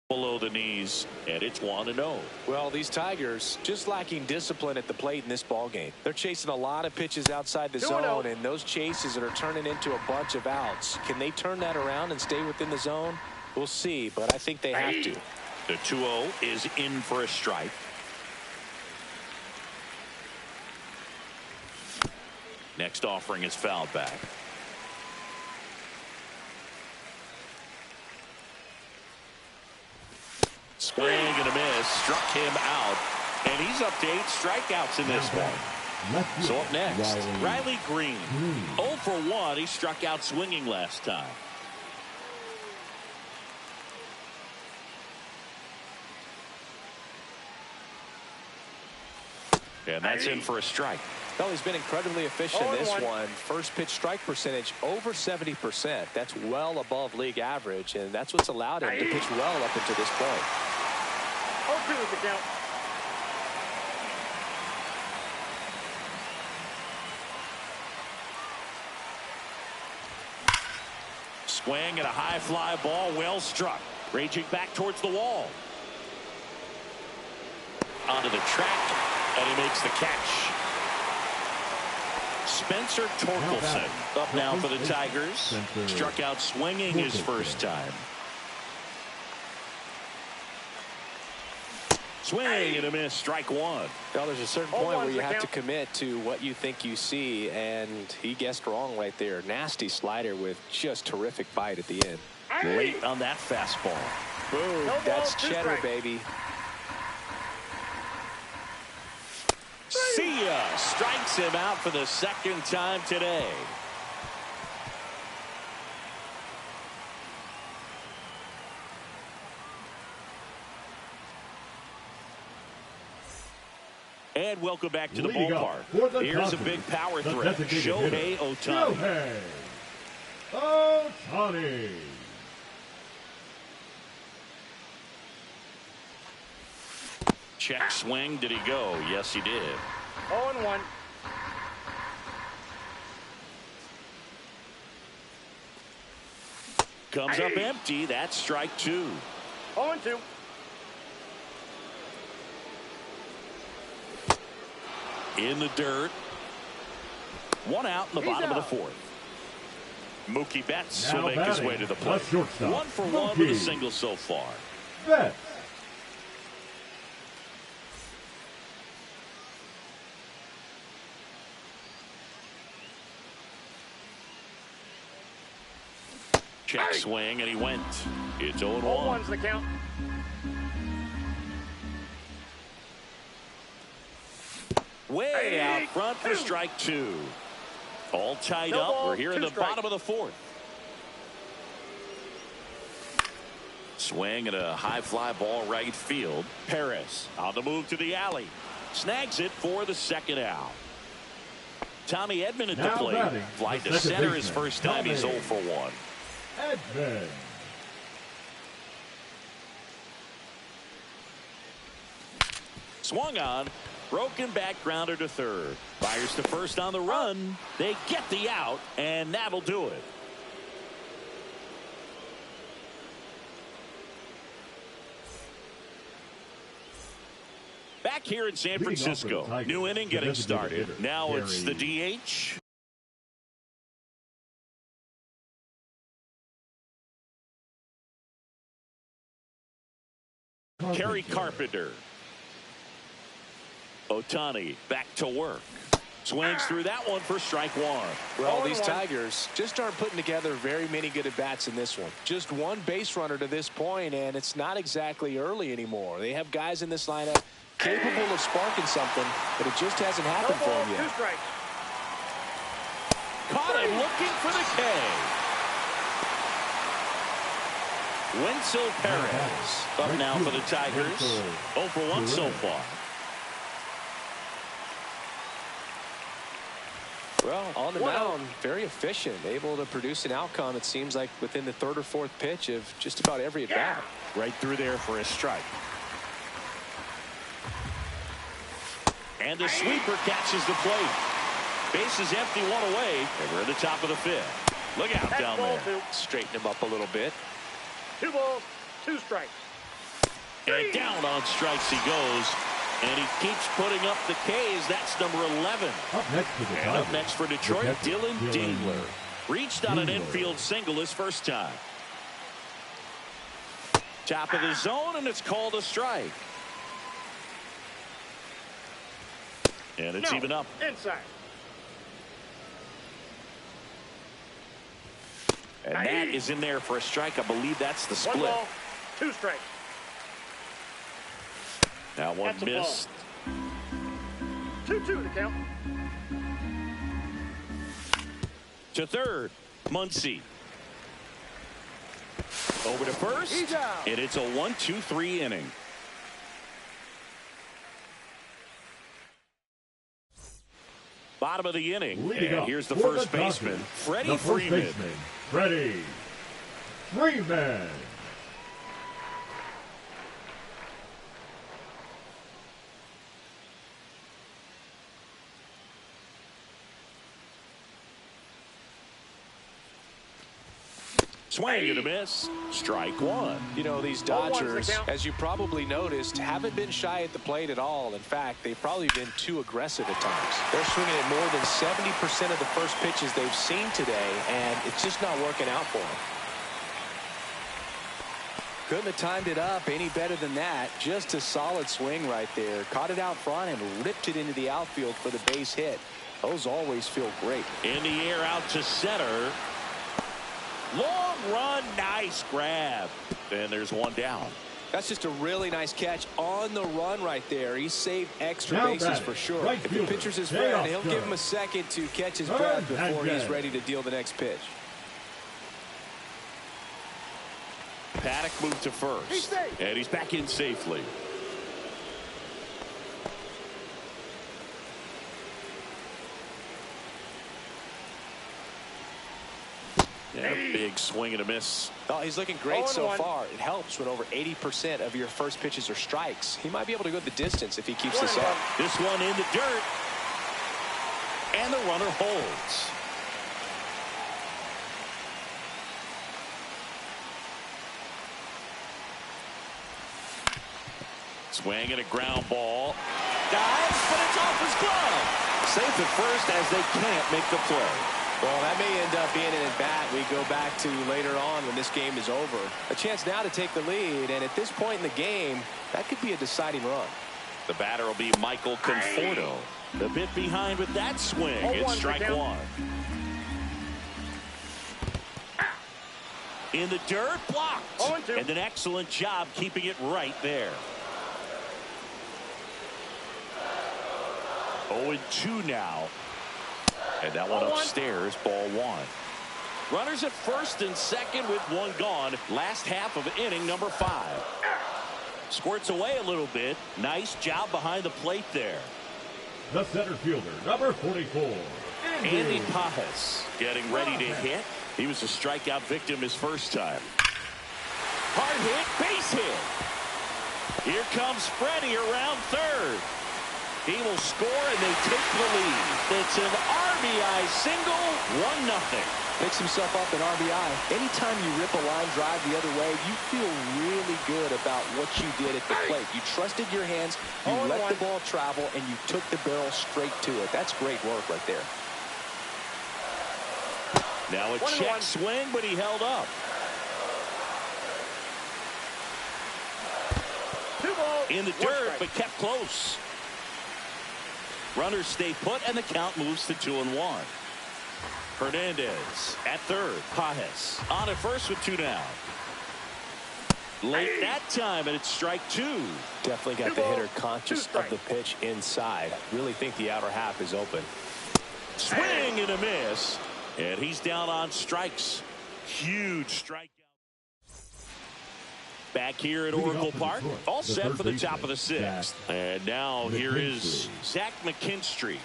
below the knees, and it's 1-0. Well, these Tigers just lacking discipline at the plate in this ball game. They're chasing a lot of pitches outside the zone, and those chases that are turning into a bunch of outs. Can they turn that around and stay within the zone? We'll see, but I think they have to. The 2-0 is in for a strike. Next offering is fouled back. Swing and a miss, struck him out, and he's up to 8 strikeouts in this one. So up next, Riley Green. 0 for 1. He struck out swinging last time. And that's in for a strike. Well, he's been incredibly efficient in this one. First pitch strike percentage over 70%. That's well above league average, and that's what's allowed him to pitch well up until this point. 0-2 is the count. Swing and a high fly ball, well struck. Raging back towards the wall. Onto the track, and he makes the catch. Spencer Torkelson up now for the Tigers. Struck out swinging his first time. Swing and a miss, strike one. Well, there's a certain point where you have to commit to what you think you see, and he guessed wrong right there. Nasty slider with just terrific bite at the end. Late on that fastball. Boom, that's cheddar, baby. See ya, strikes him out for the second time today. And welcome back to the ballpark. Here's a big power threat. Shohei Ohtani. Check swing. Did he go? Yes, he did. 0-1. Comes up empty. That's strike two. 0-2. In the dirt. One out in the bottom of the fourth. Mookie Betts will make his way to the plate. 1 for 1 with a single so far. Betts. Check swing, and he went. It's 0-1. 0-1's the count. Way out front for strike two. All tied up. We're here in the bottom of the fourth. Swing and a high fly ball right field. Perez on the move to the alley. Snags it for the second out. Tommy Edman at the plate. Fly to center his first time. He's 0 for 1. Edman. Swung on. Broken back grounder to third. Fires to first on the run. They get the out, and that'll do it. Back here in San Francisco. New inning getting started. Now it's the DH. Kerry Carpenter. Ohtani back to work. Swings through that one for strike one. Well, these Tigers just aren't putting together very many good at-bats in this one. Just one base runner to this point, and it's not exactly early anymore. They have guys in this lineup capable of sparking something, but it just hasn't happened for them yet. 2 strikes. Caught him looking for the K. Winsel Perez up now for the Tigers. 0 for 1 so far. Well, on the mound, very efficient, able to produce an outcome, it seems like, within the third or fourth pitch of just about every at-bat. Right through there for a strike. And the sweeper catches the plate. Base is empty, 1 away, and we're in the top of the 5th. Look out down there. Straighten him up a little bit. 2 balls, 2 strikes. And down on strikes he goes. And he keeps putting up the Ks. That's number 11. Up next for Detroit, Dylan Dingler. Reached on an infield single his first time. Top of the zone, and it's called a strike. And it's even up. Inside. And that is in there for a strike. I believe that's the split. 1 ball, 2 strikes. Now one missed. 2-2 the count. To third, Muncy. Over to first. He's out. And it's a 1-2-3 inning. Bottom of the inning. And here's the first baseman, Freddie Freeman. Freddie Freeman. Swing and a miss. Strike one. You know, these Dodgers, as you probably noticed, haven't been shy at the plate at all. In fact, they've probably been too aggressive at times. They're swinging at more than 70% of the first pitches they've seen today, and it's just not working out for them. Couldn't have timed it up any better than that. Just a solid swing right there. Caught it out front and ripped it into the outfield for the base hit. Those always feel great. In the air out to center. Long run, nice grab. And there's one down. That's just a really nice catch on the run right there. He saved extra bases for sure. If the pitcher's his friend, he'll give him a second to catch his breath before he's ready to deal the next pitch. Paddock moved to first. And he's back in safely. And a big swing and a miss. Oh, he's looking great so far. It helps when over 80% of your first pitches are strikes. He might be able to go the distance if he keeps this up. This one in the dirt. And the runner holds. Swing and a ground ball. Dives, but it's off his glove. Safe at first as they can't make the play. Well, that may end up being an at-bat we go back to later on when this game is over. A chance now to take the lead, and at this point in the game, that could be a deciding run. The batter will be Michael Conforto. A bit behind with that swing. It's strike one. In the dirt, blocked. And an excellent job keeping it right there. 0-2 now. And that one upstairs, ball one. Runners at first and second with one gone. Last half of inning number 5. Squirts away a little bit. Nice job behind the plate there. The center fielder, number 44. Andy Pajas getting ready to hit. He was a strikeout victim his first time. Hard hit, base hit. Here comes Freddie around third. He will score, and they take the lead. It's an RBI single, 1-0. Picks himself up an RBI. Anytime you rip a line drive the other way, you feel really good about what you did at the plate. You trusted your hands, you let the ball travel, and you took the barrel straight to it. That's great work right there. Now a check swing, but he held up. 2 balls. In the dirt, but kept close. Runners stay put, and the count moves to 2-1. Hernandez at third. Pajas on at first with 2 down. Late that time, and it's strike 2. Definitely got the hitter conscious of the pitch inside. Really think the outer half is open. Swing and a miss. And he's down on strikes. Huge strikeout. Back here at Oracle Park, all set for the top of the 6th. And now here is Zach McKinstry.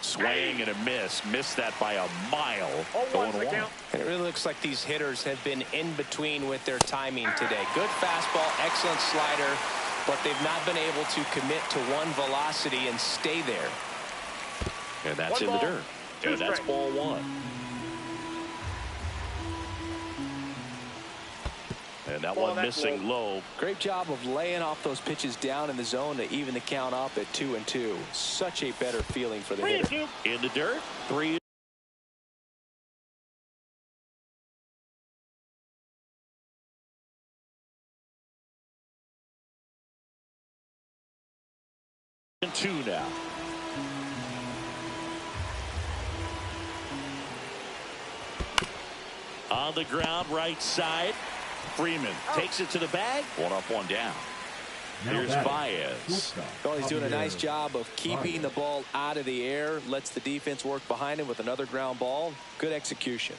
Swing and a miss. Missed that by a mile. 0-1. And it really looks like these hitters have been in between with their timing today. Good fastball, excellent slider, but they've not been able to commit to one velocity and stay there. And that's in the dirt. And that's ball 1. And that one missing low. Great job of laying off those pitches down in the zone to even the count up at 2-2. Such a better feeling for the hitter. In the dirt, 3. And 2 now. On the ground, right side. Freeman takes it to the bag. 1 up, 1 down. Here's Baez. Well, he's doing a nice job of keeping the ball out of the air. Lets the defense work behind him with another ground ball. Good execution.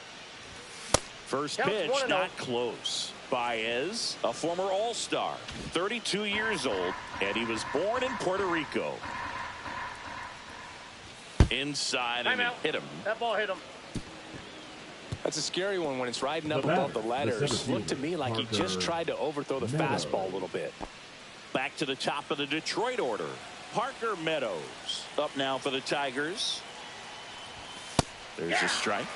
First pitch, not close. Baez, a former All-Star, 32 years old, and he was born in Puerto Rico. Inside and hit him. That ball hit him. That's a scary one when it's riding up above the letters. Looked to me like he just tried to overthrow the fastball a little bit. Back to the top of the Detroit order. Parker Meadows up now for the Tigers. There's a strike.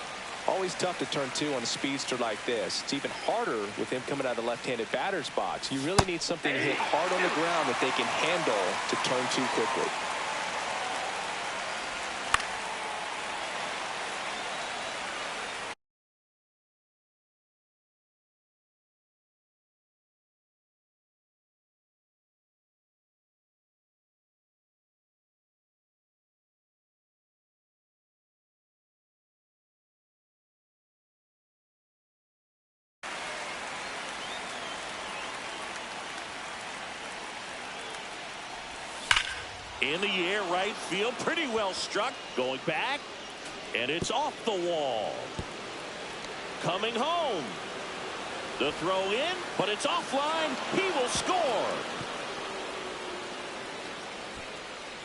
Always tough to turn 2 on a speedster like this. It's even harder with him coming out of the left-handed batter's box. You really need something to hit hard on the ground that they can handle to turn 2 quickly. In the air, right field, pretty well struck. Going back, and it's off the wall. Coming home. The throw in, but it's offline. He will score.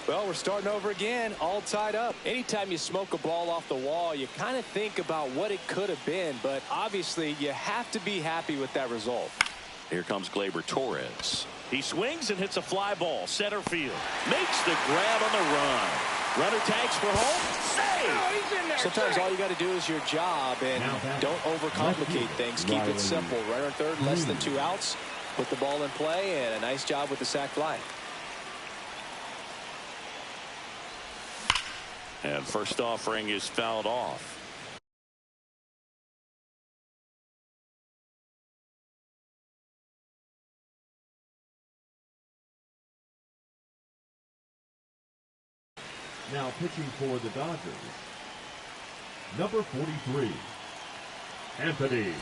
Well, we're starting over again, all tied up. Anytime you smoke a ball off the wall, you kind of think about what it could have been, but obviously you have to be happy with that result. Here comes Gleyber Torres. He swings and hits a fly ball. Center field. Makes the grab on the run. Runner tags for home. Save! Sometimes all you got to do is your job, and don't overcomplicate things. Keep it simple. Runner third, less than 2 outs. Put the ball in play, and a nice job with the sac fly. And first offering is fouled off. Now pitching for the Dodgers, number 43, Anthony.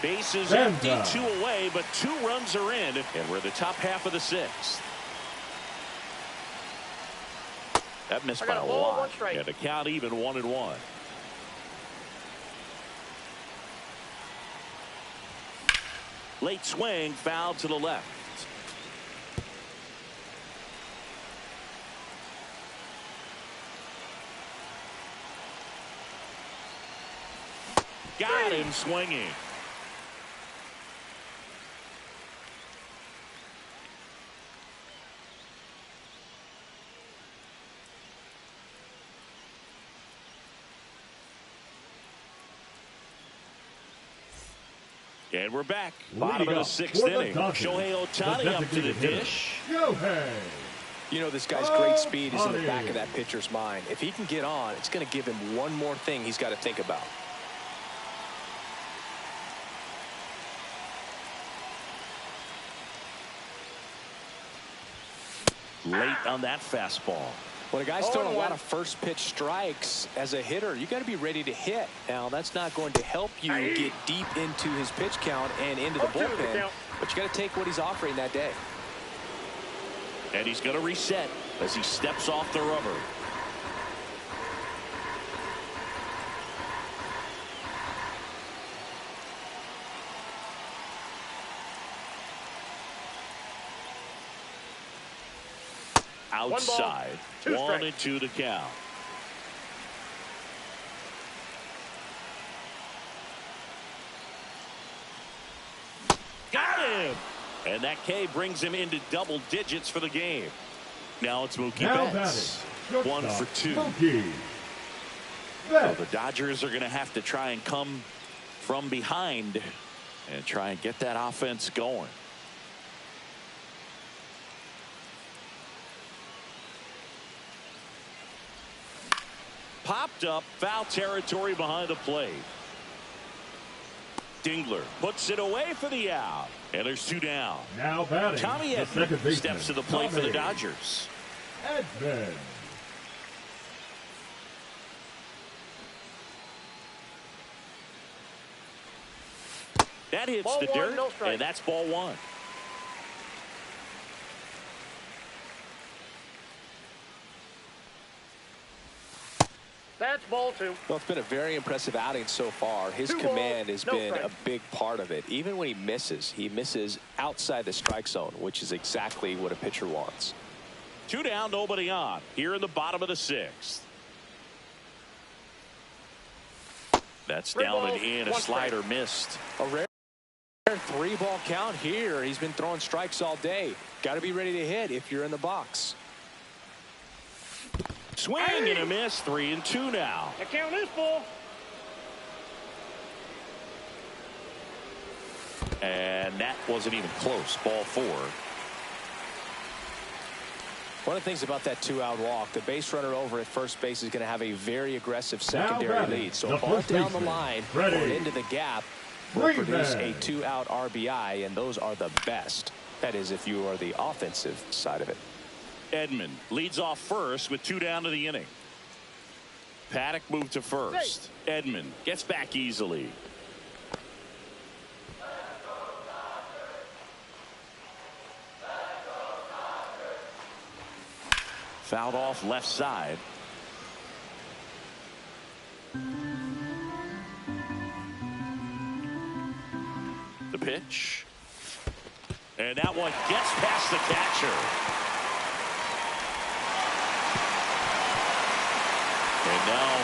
Bases empty, 2 away, but 2 runs are in, and we're the top half of the 6th. That missed by a lot, and the count even 1-1. Late swing, foul to the left. Got him swinging. And we're back. Bottom of the 6th inning. Shohei Ohtani up to the dish. You know, this guy's great speed is in the back of that pitcher's mind. If he can get on, it's going to give him one more thing he's got to think about. Late on that fastball. When a guy's throwing a lot of first pitch strikes as a hitter, you got to be ready to hit. Now, that's not going to help you get deep into his pitch count and into the bullpen, but you got to take what he's offering that day. And he's going to reset as he steps off the rubber. Outside, 1-2 to count. Got him! And that K brings him into double digits for the game. Now it's Mookie Betts. 1 for 2. So the Dodgers are going to have to try and come from behind and try and get that offense going. Popped up, foul territory behind the plate. Dingler puts it away for the out. And there's 2 down. Now batting, Tommy Edman steps to the plate for the Dodgers. Edman. That hits Ball the one, dirt, no strike. and that's ball 1. That's ball 2. Well, it's been a very impressive outing so far. His 2 balls, command has no been strike. a big part of it. Even when he misses outside the strike zone, which is exactly what a pitcher wants. 2 down, nobody on. Here in the bottom of the 6th. That's 3 down balls, and in. A 1 slider strike. missed. A rare 3-ball count here. He's been throwing strikes all day. Got to be ready to hit if you're in the box. Swing and a miss. 3-2 now. The count is full. And that wasn't even close. Ball 4. One of the things about that 2-out walk, the base runner over at first base is going to have a very aggressive secondary batting, lead. So the a ball first down the baseman, line ready. or into the gap will Freeman. produce a 2-out RBI, and those are the best. That is, if you are the offensive side of it. Edman leads off first with 2 down to the inning. Paddock moved to first. Edman gets back easily. Fouled off left side. The pitch. And that one gets past the catcher. And now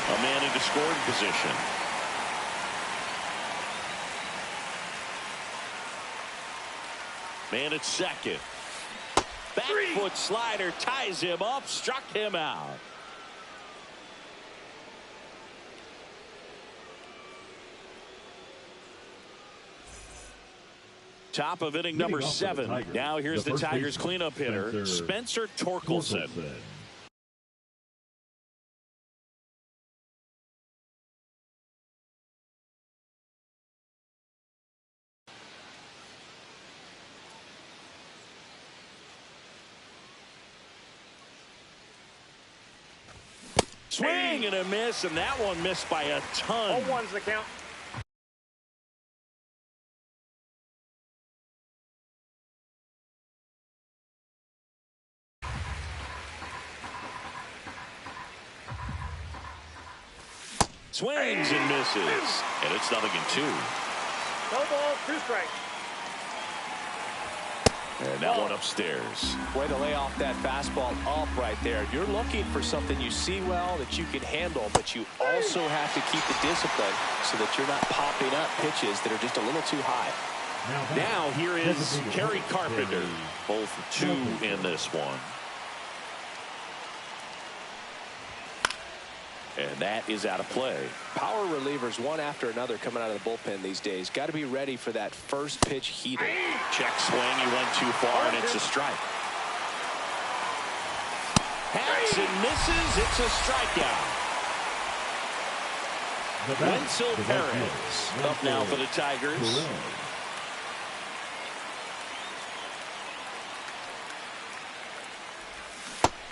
a man into scoring position. Man at second. Back foot slider ties him up, struck him out. Top of inning number 7. Now here's the Tigers cleanup hitter, Spencer Torkelson. Swing and a miss, and that one missed by a ton. 0-1's the count. Swings and misses, and it's 0-2. No balls, 2 strikes. And that one upstairs. Way to lay off that fastball up right there. You're looking for something you see well that you can handle, but you also have to keep the discipline so that you're not popping up pitches that are just a little too high. Now here is Kerry Carpenter. 0 for 2 in this one. And that is out of play. Power relievers one after another coming out of the bullpen these days. Got to be ready for that first pitch heater. Check swing. He went too far, and it's a strike. Hacks and misses. It's a strikeout. Wenzel Perez up now for the Tigers.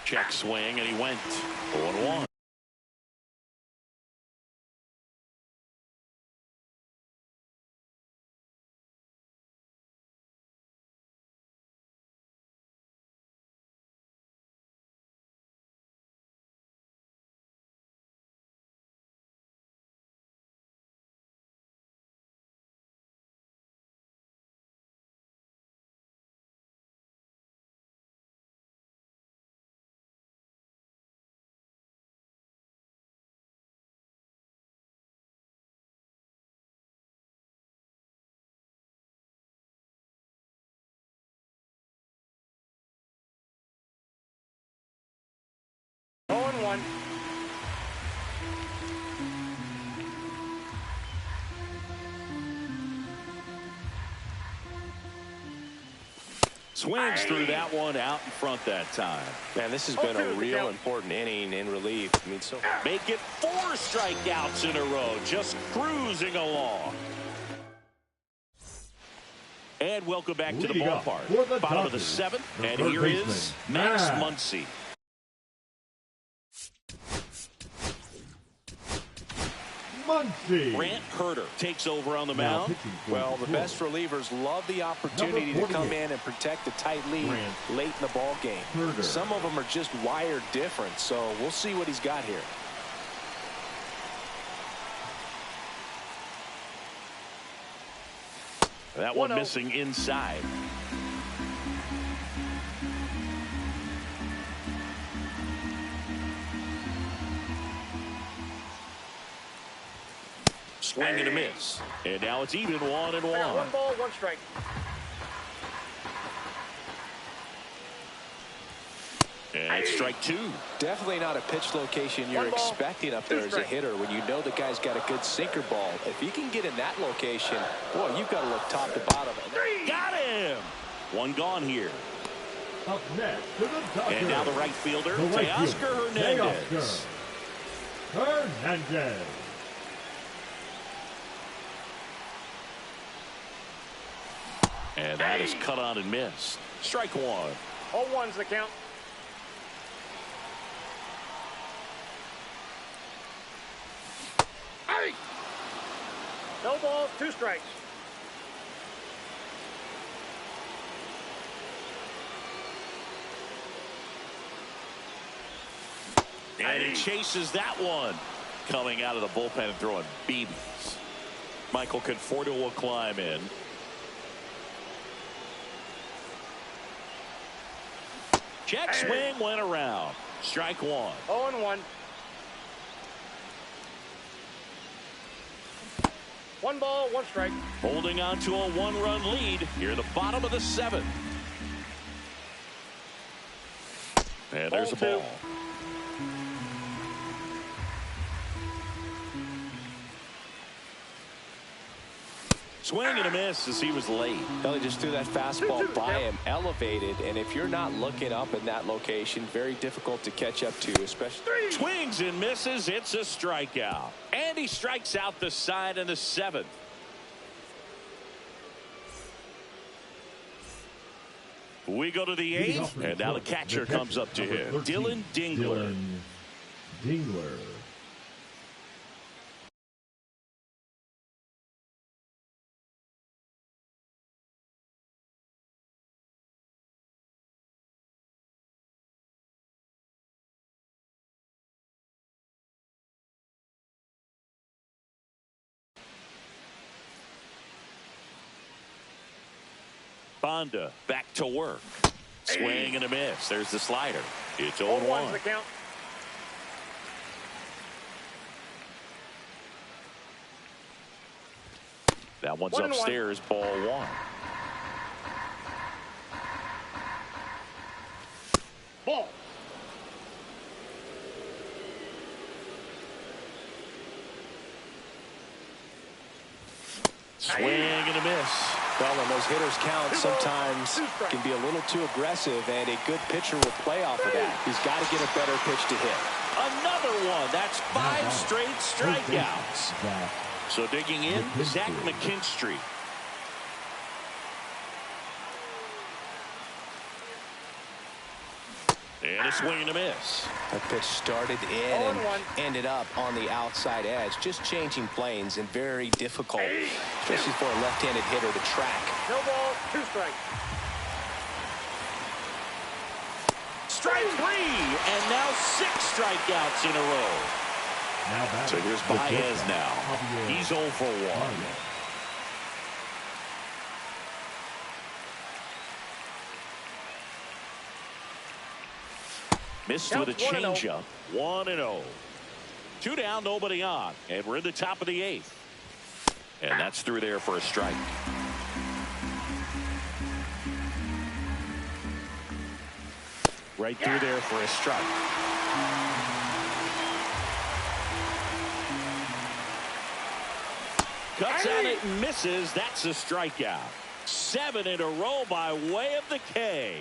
Check swing, and he went 0-1. One. Swings through that one out in front that time. Man, this has been a real important inning in relief. I mean, so make it 4 strikeouts in a row, just cruising along. And welcome back to the ballpark. Bottom of the 7th, and here is Max Muncy. Grant Herter takes over on the mound. Well, the best relievers love the opportunity to come in and protect a tight lead late in the ball game. Some of them are just wired different, so we'll see what he's got here. That one missing inside. Swing and a miss. And now it's even 1-1. 1 ball, 1 strike. And it's strike 2. Definitely not a pitch location you're expecting up there as a hitter when you know the guy's got a good sinker ball. If he can get in that location, boy, you've got to look top to bottom. Got him! 1 gone here. Up next to the Dodgers. And now the right fielder, Teoscar Hernandez. Hernandez. And that is cut on and missed. Strike 1. 0-1's the count. No balls, 2 strikes. And he chases that one. Coming out of the bullpen and throwing BBs. Michael Conforto will climb in. Check swing went around. Strike 1. 0-1. 1 ball, 1 strike. Holding on to a 1-run lead here in the bottom of the 7th. And there's a ball. Swing and a miss as he was late. He just threw that fastball by him, elevated, and if you're not looking up in that location, very difficult to catch up to, especially. Swings and misses. It's a strikeout. And he strikes out the side in the 7th. We go to the 8th, and now the catcher comes up to him. Dylan Dingler. Bonda back to work. Swing and a miss. There's the slider. It's 0-1. The count. That one's upstairs. Ball 1. Ball. Swing and a miss. Well, when those hitters count, sometimes can be a little too aggressive, and a good pitcher will play off of that. He's got to get a better pitch to hit. Another one. That's 5 straight strikeouts. So digging in, Zach McKinstry. And a swing and a miss. That pitch started in and ended up on the outside edge. Just changing planes and very difficult, especially for a left-handed hitter to track. No ball, 2 strikes. Strike 3, and now 6 strikeouts in a row. So here's Baez now. He's 0 for 1. Missed with a changeup. 1-0. 2 down, nobody on. And we're in the top of the 8th. And that's through there for a strike. Right through there for a strike. Cuts on it and misses. That's a strikeout. 7 in a row by way of the K.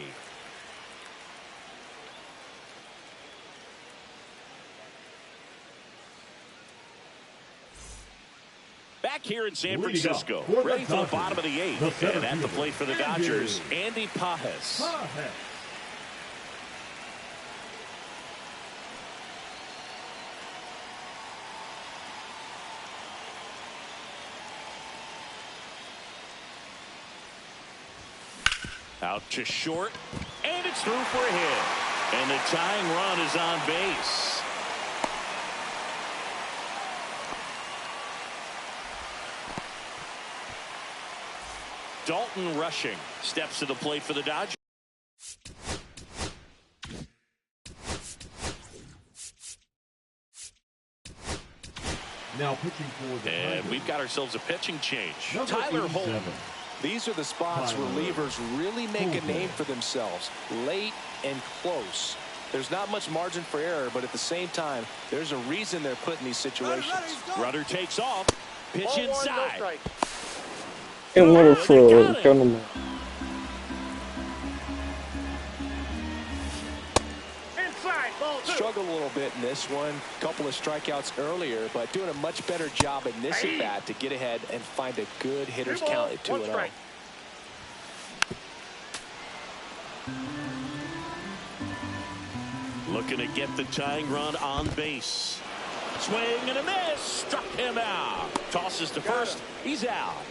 Back here in San Francisco, ready for the bottom of the 8th. And at the plate for the Dodgers, Andy Pajes. Out to short, and it's through for a hit. And the tying run is on base. Dalton Rushing steps to the plate for the Dodgers. Now pitching for the And we've got ourselves a pitching change. Number Tyler 87. Holt. These are the spots relievers really make a name for themselves. Late and close. There's not much margin for error, but at the same time, there's a reason they're put in these situations. Runner takes off. Pitch Ball one, no inside. strike. And what a for gentleman. Inside, ball 2. Struggled a little bit in this one. Couple of strikeouts earlier, but doing a much better job in this at bat to get ahead and find a good hitter's count at 2-0. Looking to get the tying run on base. Swing and a miss. Struck him out. Tosses to first. He's out.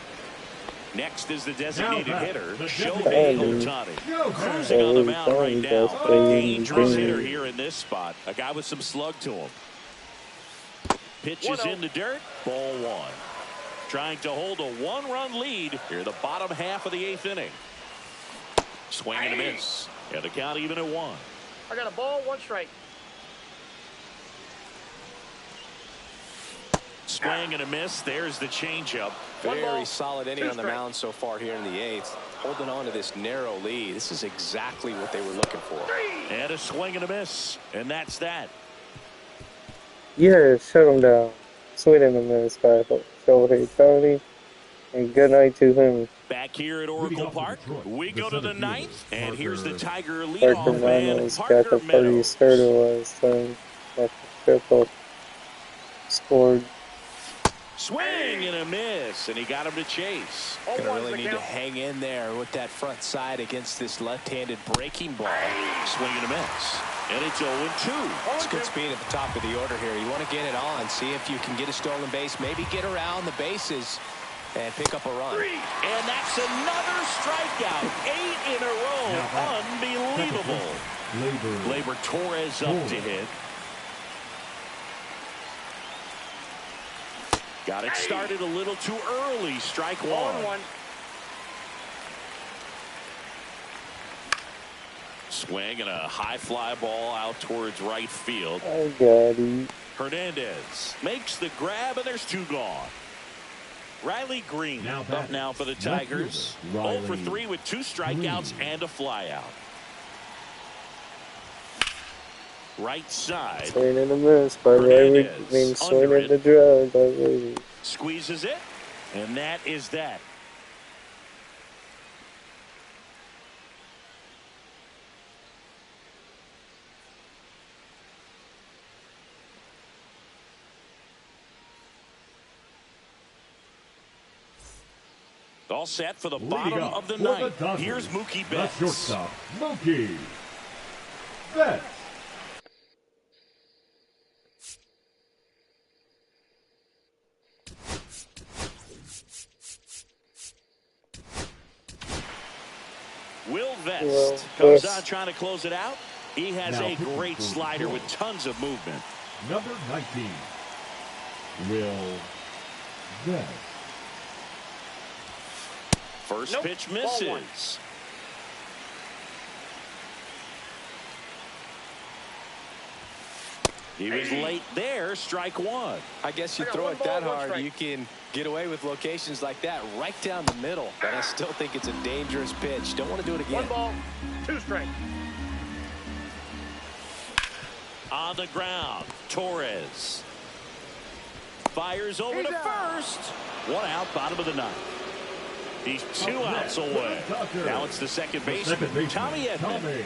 Next is the designated hitter, Shohei Ohtani. Cruising on the mound right now. A dangerous hitter here in this spot. A guy with some slug to him. Pitches in the dirt. Ball 1. Trying to hold a 1-run lead here in the bottom half of the 8th inning. Swing and a miss. And the count even at 1. I got a ball, 1 strike. Swing and a miss. There's the changeup. Very solid inning on the mound so far here in the 8th. Holding on to this narrow lead. This is exactly what they were looking for. And a swing and a miss. And that's that. Yeah, shut him down. Swing and a miss by Shohei Ohtani. And good night to him. Back here at Oracle Park, we go to the 9th. And here's the Tiger Parker leadoff man, Ramos got Parker the party Meadows. started last time. After triple scored. Swing and a miss, and he got him to chase. Gonna really need to hang in there with that front side against this left-handed breaking ball. Swing and a miss. And it's 0-2. It's good speed at the top of the order here. You want to get it on, see if you can get a stolen base, maybe get around the bases and pick up a run. And that's another strikeout. 8 in a row. Unbelievable. Labor Torres up to hit. Got it started a little too early. Strike 1. 1-1. Swing and a high fly ball out towards right field. I got it. Hernandez makes the grab, and there's 2 gone. Riley Green up now for the Tigers. 0 for 3 with 2 strikeouts and a flyout. Right side. Swing and a miss by Riley. I mean, swing and a drive by Riley. Squeezes it, and that is that. All set for the bottom of the 9th. Here's Mookie Betts. Shortstop, Mookie Betts. Will Vest comes out trying to close it out. He has a great slider with tons of movement. Number 19, Will Vest. First pitch misses. He was late there. Strike 1. I guess you throw it that hard, you can get away with locations like that right down the middle. But I still think it's a dangerous pitch. Don't want to do it again. 1 ball, 2 strikes. On the ground, Torres fires over to first. 1 out, bottom of the 9th. He's 2 outs away. Now it's the second baseman, Tommy Edman.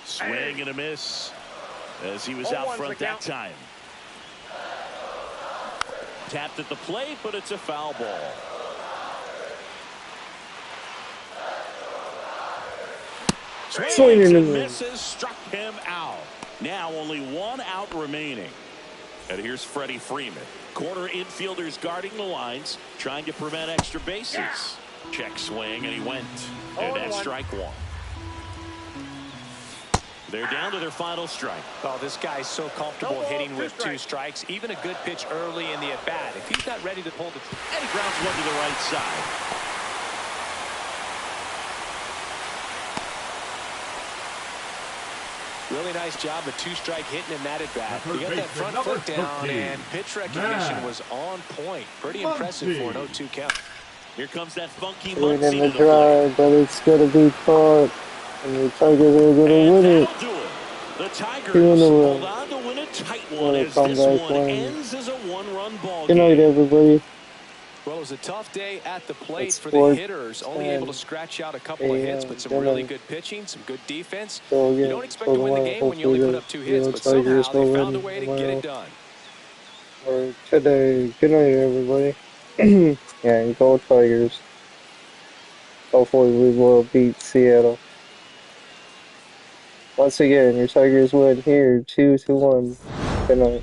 Swing and a miss as he was out front that time. Tapped at the plate, but it's a foul ball. Swings and misses, struck him out. Now only 1 out remaining. And here's Freddie Freeman. Corner infielders guarding the lines, trying to prevent extra bases. Check swing, and he went. And that's strike 1. They're down to their final strike. Oh, this guy's so comfortable hitting with 2 strikes. Even a good pitch early in the at-bat. If he's not ready to pull the... And he grounds one to the right side. Really nice job of 2-strike hitting in that at-bat. He got that front foot down, and pitch recognition was on point. Pretty impressive for an 0-2 count. Here comes that funky Swing Muncie in the to drive, but it's going to be caught. And the Tigers are going to win it. The Tigers 2 in a row. hold on to win a tight one as this one ends as a 1-run ball game. Good night, everybody. Well, it was a tough day at the plate for the hitters. Only able to scratch out a couple of hits, but some really good pitching, some good defense. You don't expect to win the game when you only put up 2 hits, but somehow they found a way to get it done. Or today. Good night, everybody. Yeah, go Tigers. Hopefully we will beat Seattle. Once again, your Tigers win here, 2-1. Good night.